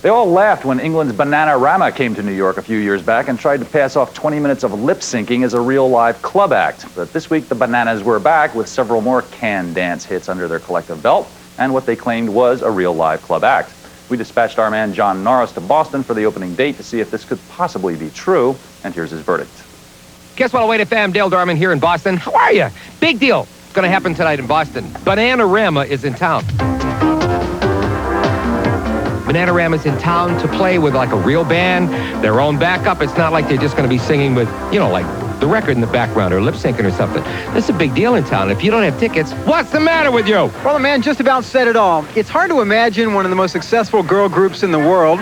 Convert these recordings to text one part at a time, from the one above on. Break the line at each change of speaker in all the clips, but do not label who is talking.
They all laughed when England's Bananarama came to New York a few years back and tried to pass off 20 minutes of lip-syncing as a real live club act. But this week, the Bananas were back with several more can dance hits under their collective belt and what they claimed was a real live club act. We dispatched our man John Norris to Boston for the opening date to see if this could possibly be true, and here's his verdict.
Guess what, away to fam, Dale Darman here in Boston. How are you? Big deal. It's going to happen tonight in Boston. Bananarama is in town. Bananarama's in town to play with like a real band, their own backup. It's not like they're just going to be singing with, you know, like the record in the background or lip syncing or something. This is a big deal in town. If you don't have tickets, what's the matter with you?
Well, the man just about said it all. It's hard to imagine one of the most successful girl groups in the world.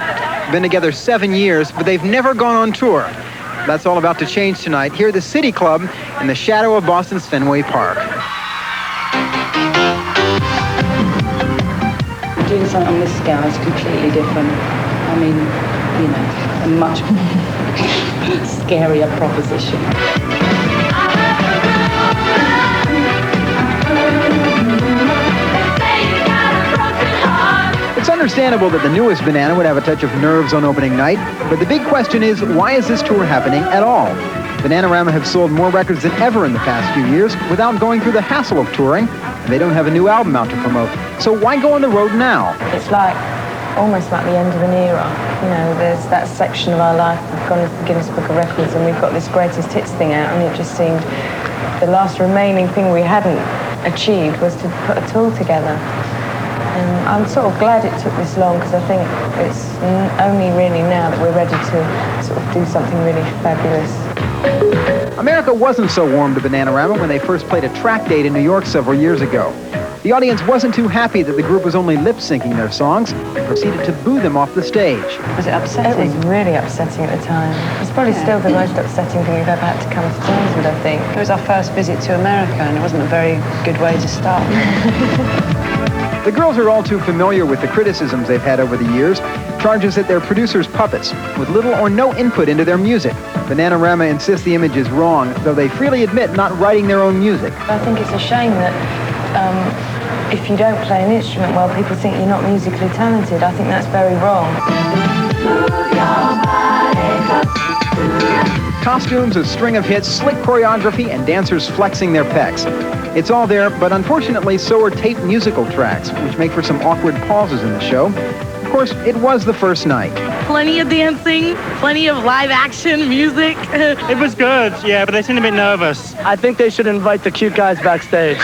Been together 7 years, but they've never gone on tour. That's all about to change tonight here at the City Club in the shadow of Boston's Fenway Park.
Doing something on this scale is completely different. I mean, you know, a much scarier proposition.
It's understandable that the newest Banana would have a touch of nerves on opening night, but the big question is, why is this tour happening at all? Bananarama have sold more records than ever in the past few years without going through the hassle of touring, and they don't have a new album out to promote. So why go on the road now?
It's like almost like the end of an era. You know, there's that section of our life. We've gone into the Guinness Book of Records and we've got this greatest hits thing out, and it just seemed the last remaining thing we hadn't achieved was to put a tour together. And I'm sort of glad it took this long, because I think it's only really now that we're ready to sort of do something really fabulous.
America wasn't so warm to Bananarama when they first played a track date in New York several years ago. The audience wasn't too happy that the group was only lip-syncing their songs and proceeded to boo them off the stage.
Was it upsetting? It was really upsetting at the time. It's probably still the most upsetting thing we've ever had to come to terms with, I think.
It was our first visit to America, and it wasn't a very good way to start.
The girls are all too familiar with the criticisms they've had over the years, charges that they're producers' puppets, with little or no input into their music. Bananarama insists the image is wrong, though they freely admit not writing their own music.
I think it's a shame that if you don't play an instrument well, people think you're not musically talented. I think that's very wrong.
Costumes, a string of hits, slick choreography, and dancers flexing their pecs. It's all there, but unfortunately so are taped musical tracks, which make for some awkward pauses in the show. Of course, it was the first night.
Plenty of dancing, plenty of live action music.
It was good, yeah, but they seemed a bit nervous.
I think they should invite the cute guys backstage.